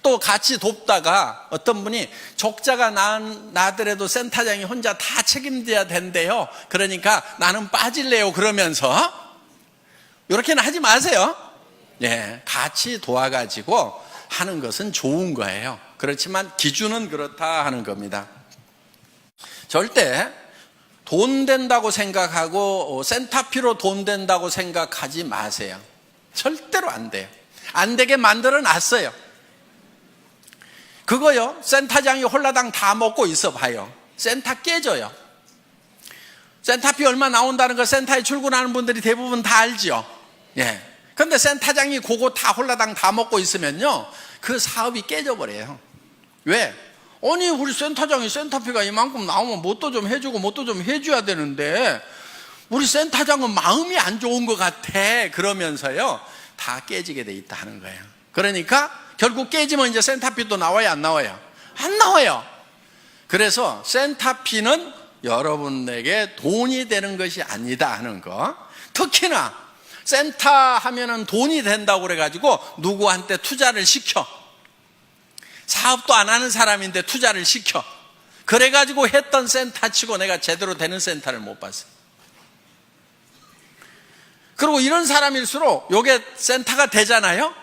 A: 또 같이 돕다가 어떤 분이 적자가 나더라도 센터장이 혼자 다 책임져야 된대요. 그러니까 나는 빠질래요. 그러면서 이렇게는 하지 마세요. 같이 도와가지고 하는 것은 좋은 거예요. 그렇지만 기준은 그렇다 하는 겁니다. 절대 돈 된다고 생각하고 센터피로 돈 된다고 생각하지 마세요. 절대로 안 돼요. 안 되게 만들어 놨어요. 그거요, 센터장이 홀라당 다 먹고 있어 봐요. 센터 깨져요. 센터피 얼마 나온다는 거 센터에 출근하는 분들이 대부분 다 알죠. 예. 근데 센터장이 그거 다 홀라당 다 먹고 있으면요, 그 사업이 깨져버려요. 왜? 아니, 우리 센터장이 센터피가 이만큼 나오면 뭣도 좀 해주고 뭣도 좀 해줘야 되는데 우리 센터장은 마음이 안 좋은 것 같아. 그러면서요, 다 깨지게 돼 있다 하는 거예요. 그러니까 결국 깨지면 이제 센터피도 나와요, 안 나와요? 안 나와요. 그래서 센터피는 여러분에게 돈이 되는 것이 아니다 하는 거. 특히나 센터 하면은 돈이 된다고 그래가지고 누구한테 투자를 시켜. 사업도 안 하는 사람인데 투자를 시켜. 그래가지고 했던 센터 치고 내가 제대로 되는 센터를 못 봤어요. 그리고 이런 사람일수록 요게 센터가 되잖아요.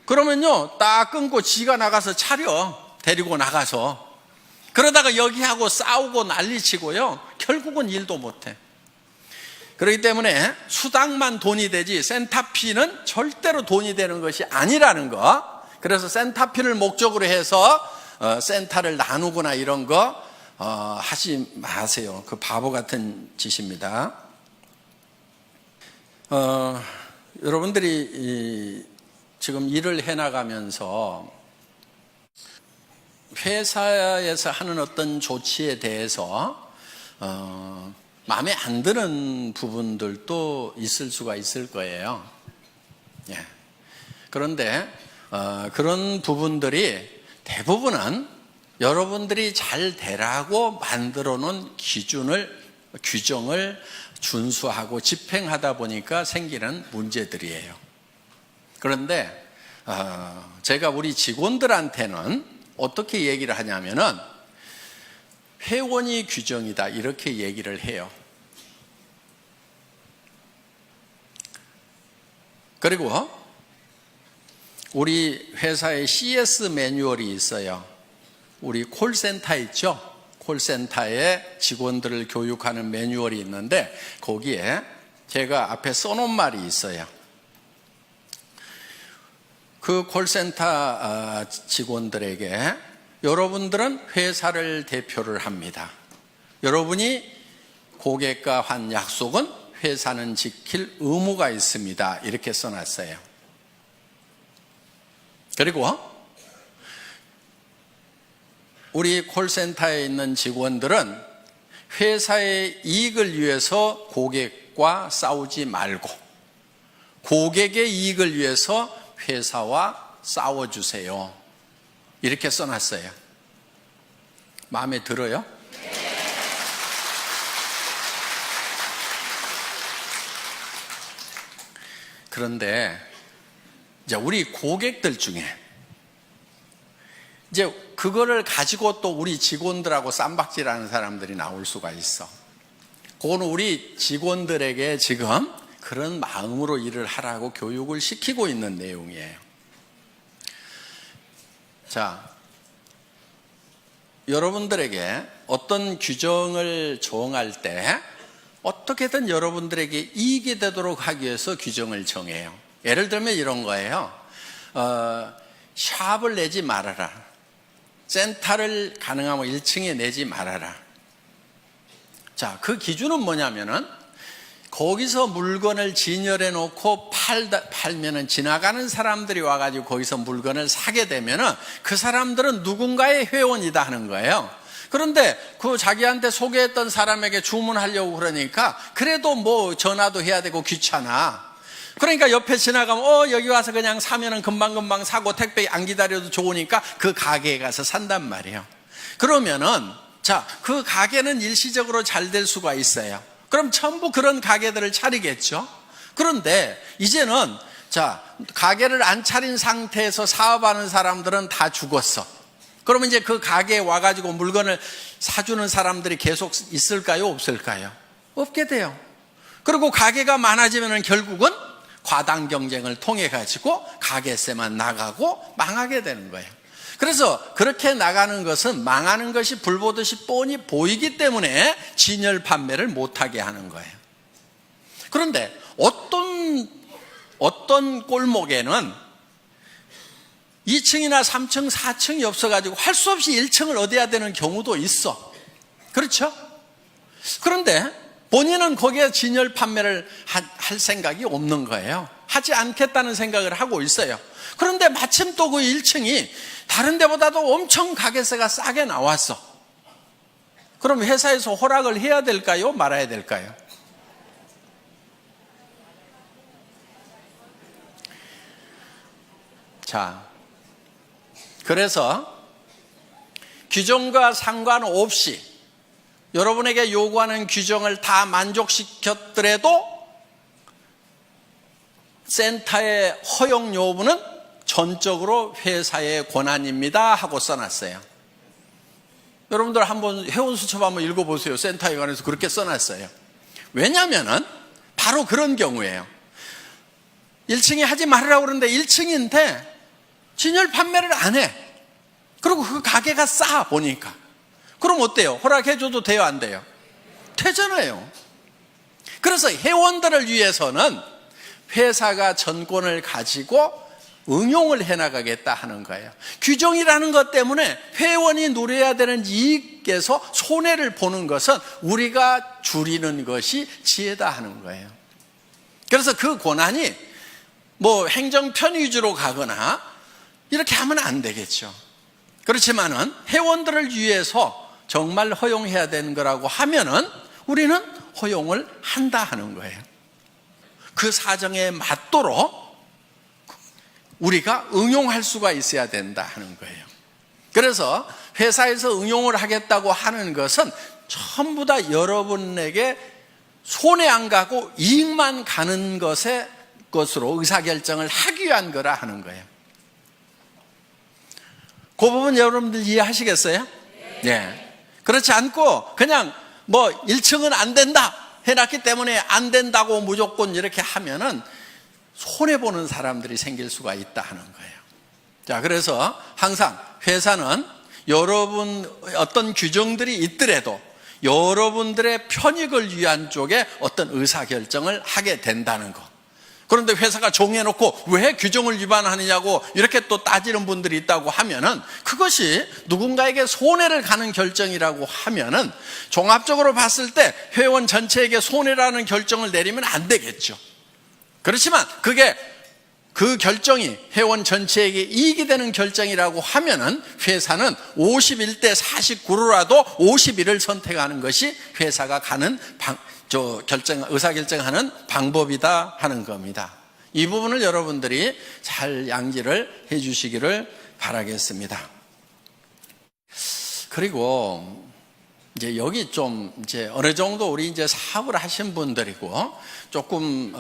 A: 그러면요, 딱 끊고 지가 나가서 차려. 데리고 나가서. 그러다가 여기하고 싸우고 난리치고요, 결국은 일도 못해. 그렇기 때문에 수당만 돈이 되지 센터피는 절대로 돈이 되는 것이 아니라는 거. 그래서 센터피를 목적으로 해서 센터를 나누거나 이런 거 하지 마세요. 그 바보 같은 짓입니다. 여러분들이 지금 일을 해나가면서 회사에서 하는 어떤 조치에 대해서 마음에 안 드는 부분들도 있을 수가 있을 거예요. 예. 그런데 그런 부분들이 대부분은 여러분들이 잘 되라고 만들어 놓은 규정을 준수하고 집행하다 보니까 생기는 문제들이에요. 그런데 제가 우리 직원들한테는 어떻게 얘기를 하냐면은 회원이 규정이다 이렇게 얘기를 해요. 그리고 우리 회사에 CS 매뉴얼이 있어요. 우리 콜센터 있죠? 콜센터에 직원들을 교육하는 매뉴얼이 있는데 거기에 제가 앞에 써놓은 말이 있어요. 그 콜센터 직원들에게 여러분들은 회사를 대표를 합니다. 여러분이 고객과 한 약속은 회사는 지킬 의무가 있습니다. 이렇게 써놨어요. 그리고 우리 콜센터에 있는 직원들은 회사의 이익을 위해서 고객과 싸우지 말고 고객의 이익을 위해서 회사와 싸워주세요. 이렇게 써놨어요. 마음에 들어요? 그런데 이제 우리 고객들 중에 이제 그거를 가지고 또 우리 직원들하고 쌈박질하는 사람들이 나올 수가 있어. 그거는 우리 직원들에게 지금 그런 마음으로 일을 하라고 교육을 시키고 있는 내용이에요. 자, 여러분들에게 어떤 규정을 정할 때 어떻게든 여러분들에게 이익이 되도록 하기 위해서 규정을 정해요. 예를 들면 이런 거예요. 샵을 내지 말아라. 센터를 가능하면 1층에 내지 말아라. 자, 그 기준은 뭐냐면은 거기서 물건을 진열해 놓고 팔면은 지나가는 사람들이 와가지고 거기서 물건을 사게 되면은 그 사람들은 누군가의 회원이다 하는 거예요. 그런데 그 자기한테 소개했던 사람에게 주문하려고 그러니까 그래도 뭐 전화도 해야 되고 귀찮아. 그러니까 옆에 지나가면 여기 와서 그냥 사면은 금방금방 사고 택배 안 기다려도 좋으니까 그 가게에 가서 산단 말이에요. 그러면은 자, 그 가게는 일시적으로 잘 될 수가 있어요. 그럼 전부 그런 가게들을 차리겠죠. 그런데 이제는 자, 가게를 안 차린 상태에서 사업하는 사람들은 다 죽었어. 그러면 이제 그 가게에 와가지고 물건을 사주는 사람들이 계속 있을까요? 없을까요? 없게 돼요. 그리고 가게가 많아지면 결국은 과당 경쟁을 통해 가지고 가게세만 나가고 망하게 되는 거예요. 그래서 그렇게 나가는 것은 망하는 것이 불보듯이 뻔히 보이기 때문에 진열 판매를 못하게 하는 거예요. 그런데 어떤 골목에는 2층이나 3층, 4층이 없어가지고 할 수 없이 1층을 얻어야 되는 경우도 있어. 그렇죠? 그런데 본인은 거기에 진열 판매를 할 생각이 없는 거예요. 하지 않겠다는 생각을 하고 있어요. 그런데 마침 또 그 1층이 다른 데보다도 엄청 가게세가 싸게 나왔어. 그럼 회사에서 허락을 해야 될까요? 말아야 될까요? 자, 그래서 규정과 상관없이 여러분에게 요구하는 규정을 다 만족시켰더라도 센터의 허용 여부는 전적으로 회사의 권한입니다 하고 써놨어요. 여러분들 한번 회원수첩 한번 읽어보세요. 센터에 관해서 그렇게 써놨어요. 왜냐하면 바로 그런 경우예요. 1층에 하지 말으라고 그러는데 1층인데 진열 판매를 안 해. 그리고 그 가게가 싸 보니까. 그럼 어때요? 허락해줘도 돼요? 안 돼요? 되잖아요. 그래서 회원들을 위해서는 회사가 전권을 가지고 응용을 해나가겠다 하는 거예요. 규정이라는 것 때문에 회원이 누려야 되는 이익에서 손해를 보는 것은 우리가 줄이는 것이 지혜다 하는 거예요. 그래서 그 권한이 뭐 행정 편의 위주로 가거나 이렇게 하면 안 되겠죠. 그렇지만은 회원들을 위해서 정말 허용해야 되는 거라고 하면은 우리는 허용을 한다 하는 거예요. 그 사정에 맞도록 우리가 응용할 수가 있어야 된다 하는 거예요. 그래서 회사에서 응용을 하겠다고 하는 것은 전부 다 여러분에게 손해 안 가고 이익만 가는 것으로 의사결정을 하기 위한 거라 하는 거예요. 그 부분 여러분들 이해하시겠어요? 네. 그렇지 않고 그냥 뭐 1층은 안 된다 해놨기 때문에 안 된다고 무조건 이렇게 하면은 손해보는 사람들이 생길 수가 있다 하는 거예요. 자, 그래서 항상 회사는 여러분 어떤 규정들이 있더라도 여러분들의 편익을 위한 쪽에 어떤 의사결정을 하게 된다는 거. 그런데 회사가 정해놓고 왜 규정을 위반하느냐고 이렇게 또 따지는 분들이 있다고 하면은 그것이 누군가에게 손해를 가는 결정이라고 하면은 종합적으로 봤을 때 회원 전체에게 손해라는 결정을 내리면 안 되겠죠. 그렇지만 그게 그 결정이 회원 전체에게 이익이 되는 결정이라고 하면은 회사는 51대 49로라도 51을 선택하는 것이 회사가 가는 의사결정하는 방법이다 하는 겁니다. 이 부분을 여러분들이 잘 양지를 해 주시기를 바라겠습니다. 그리고 이제 여기 좀 이제 어느 정도 우리 이제 사업을 하신 분들이고 조금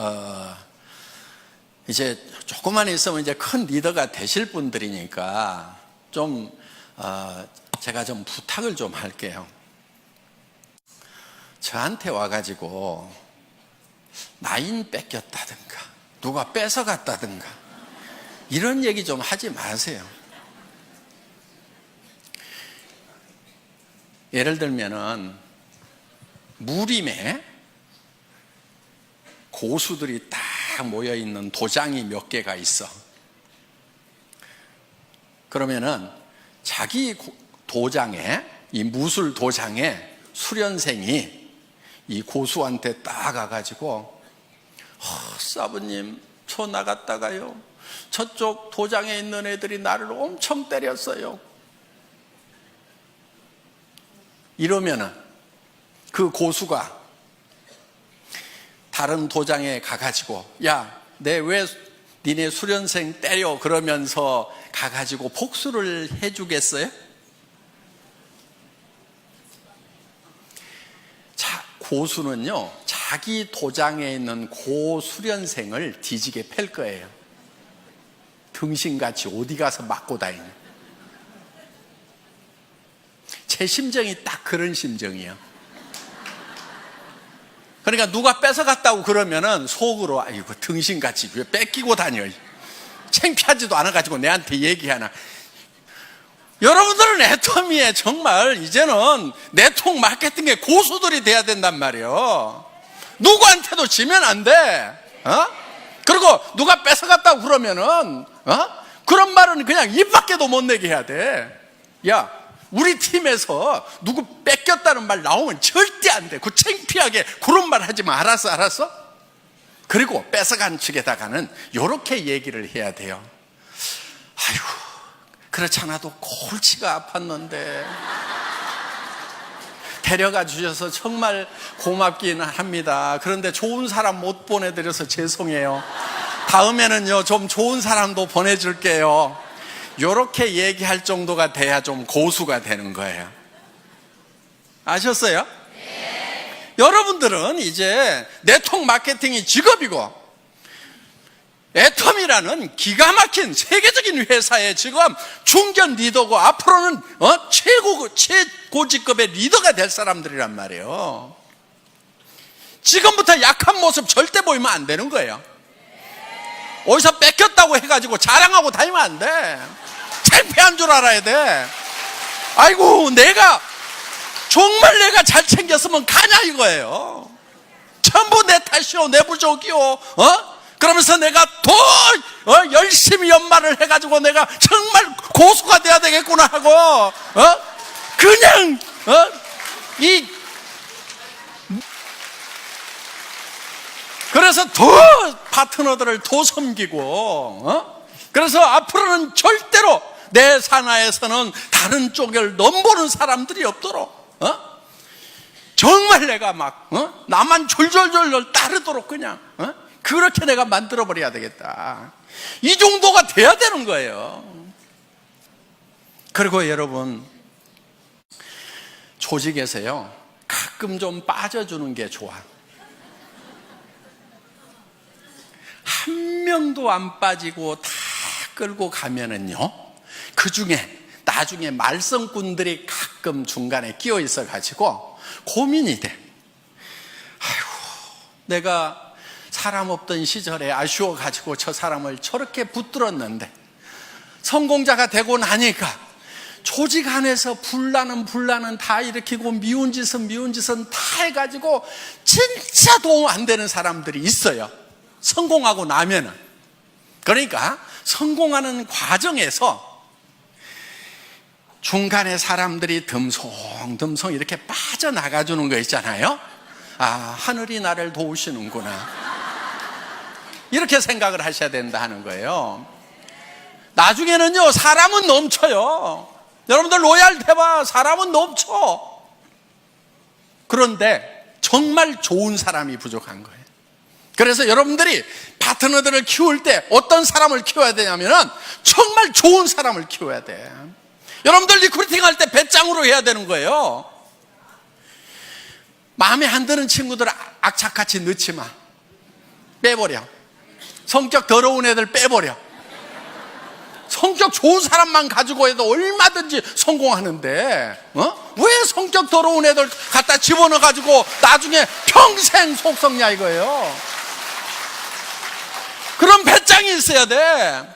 A: 이제 조금만 있으면 이제 큰 리더가 되실 분들이니까 좀 제가 좀 부탁을 좀 할게요. 저한테 와가지고 나인 뺏겼다든가 누가 뺏어갔다든가 이런 얘기 좀 하지 마세요. 예를 들면은 무림에 고수들이 딱 모여있는 도장이 몇 개가 있어. 그러면은 자기 도장에, 이 무술 도장에 수련생이 이 고수한테 딱 가가지고 사부님 저 나갔다가요 저쪽 도장에 있는 애들이 나를 엄청 때렸어요. 이러면은 그 고수가 다른 도장에 가가지고 야, 내 왜 니네 수련생 때려 그러면서 가가지고 복수를 해주겠어요? 고수는요 자기 도장에 있는 고수련생을 뒤지게 팰 거예요. 등신같이 어디 가서 맞고 다니냐. 제 심정이 딱 그런 심정이에요. 그러니까 누가 뺏어갔다고 그러면은 속으로 아이고 등신같이 왜 뺏기고 다녀, 창피하지도 않아가지고 내한테 얘기하나. 여러분들은 애터미에 정말 이제는 네트워크 마케팅의 고수들이 돼야 된단 말이에요. 누구한테도 지면 안 돼. 그리고 누가 뺏어갔다고 그러면은 그런 말은 그냥 입 밖에도 못 내게 해야 돼. 야, 우리 팀에서 누구 뺏겼다는 말 나오면 절대 안 돼. 그 창피하게 그런 말 하지 마. 알았어? 그리고 뺏어간 측에다가는 이렇게 얘기를 해야 돼요. 아이고, 그렇지 않아도 골치가 아팠는데 데려가 주셔서 정말 고맙기는 합니다. 그런데 좋은 사람 못 보내드려서 죄송해요. 다음에는요, 좀 좋은 사람도 보내줄게요. 이렇게 얘기할 정도가 돼야 좀 고수가 되는 거예요. 아셨어요? 네. 여러분들은 이제 네트워크 마케팅이 직업이고, 애텀이라는 기가 막힌 세계적인 회사의 지금 중견 리더고, 앞으로는 최고직급의 리더가 될 사람들이란 말이에요. 지금부터 약한 모습 절대 보이면 안 되는 거예요. 어디서 뺏겼다고 해가지고 자랑하고 다니면 안 돼. 창피한 줄 알아야 돼. 아이고, 정말 내가 잘 챙겼으면 가냐 이거예요. 전부 내 탓이요, 내 부족이요. 그러면서 내가 더 열심히 연말을 해가지고 내가 정말 고수가 돼야 되겠구나 하고 그냥 그래서 더 파트너들을 더 섬기고 그래서 앞으로는 절대로 내 산하에서는 다른 쪽을 넘보는 사람들이 없도록 정말 내가 막 나만 졸졸졸 따르도록 그냥 그렇게 내가 만들어버려야 되겠다. 이 정도가 돼야 되는 거예요. 그리고 여러분, 조직에서요, 가끔 좀 빠져주는 게 좋아. 한 명도 안 빠지고 다 끌고 가면은요, 그 중에 나중에 말썽꾼들이 가끔 중간에 끼어 있어가지고 고민이 돼. 아이고, 내가 사람 없던 시절에 아쉬워가지고 저 사람을 저렇게 붙들었는데 성공자가 되고 나니까 조직 안에서 분란은 다 일으키고 미운 짓은 다 해가지고 진짜 도움 안 되는 사람들이 있어요. 성공하고 나면은. 그러니까 성공하는 과정에서 중간에 사람들이 듬성듬성 이렇게 빠져나가주는 거 있잖아요. 아, 하늘이 나를 도우시는구나, 이렇게 생각을 하셔야 된다 하는 거예요. 나중에는요, 사람은 넘쳐요. 여러분들 로얄 대봐, 사람은 넘쳐. 그런데 정말 좋은 사람이 부족한 거예요. 그래서 여러분들이 파트너들을 키울 때 어떤 사람을 키워야 되냐면은 정말 좋은 사람을 키워야 돼. 여러분들 리크루팅 할 때 배짱으로 해야 되는 거예요. 마음에 안 드는 친구들 악착같이 넣지 마. 빼버려. 성격 더러운 애들 빼버려. 성격 좋은 사람만 가지고 해도 얼마든지 성공하는데 왜 성격 더러운 애들 갖다 집어넣어가지고 나중에 평생 속 썩냐 이거예요. 그런 배짱이 있어야 돼.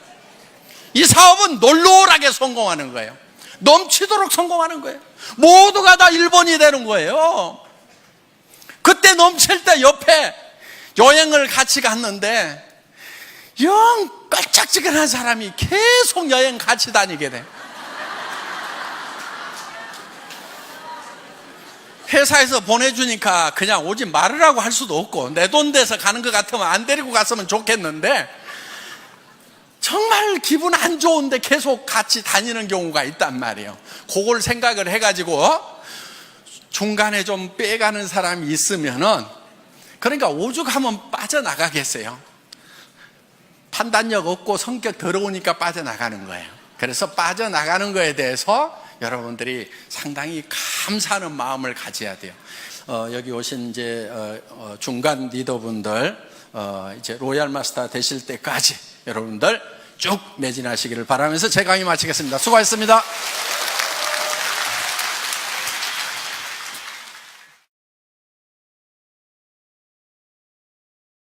A: 이 사업은 놀놀하게 성공하는 거예요. 넘치도록 성공하는 거예요. 모두가 다 1번이 되는 거예요. 그때 넘칠 때 옆에 여행을 같이 갔는데 영 깔짝지근한 사람이 계속 여행 같이 다니게 돼. 회사에서 보내주니까 그냥 오지 말으라고 할 수도 없고, 내 돈 돼서 가는 것 같으면 안 데리고 갔으면 좋겠는데 정말 기분 안 좋은데 계속 같이 다니는 경우가 있단 말이에요. 그걸 생각을 해가지고 중간에 좀 빼가는 사람이 있으면은, 그러니까 오죽하면 빠져나가겠어요. 판단력 없고 성격 더러우니까 빠져나가는 거예요. 그래서 빠져나가는 거에 대해서 여러분들이 상당히 감사하는 마음을 가져야 돼요. 여기 오신 이제 중간 리더분들 이제 로얄 마스터 되실 때까지 여러분들 쭉 매진하시기를 바라면서 제 강의 마치겠습니다. 수고하셨습니다.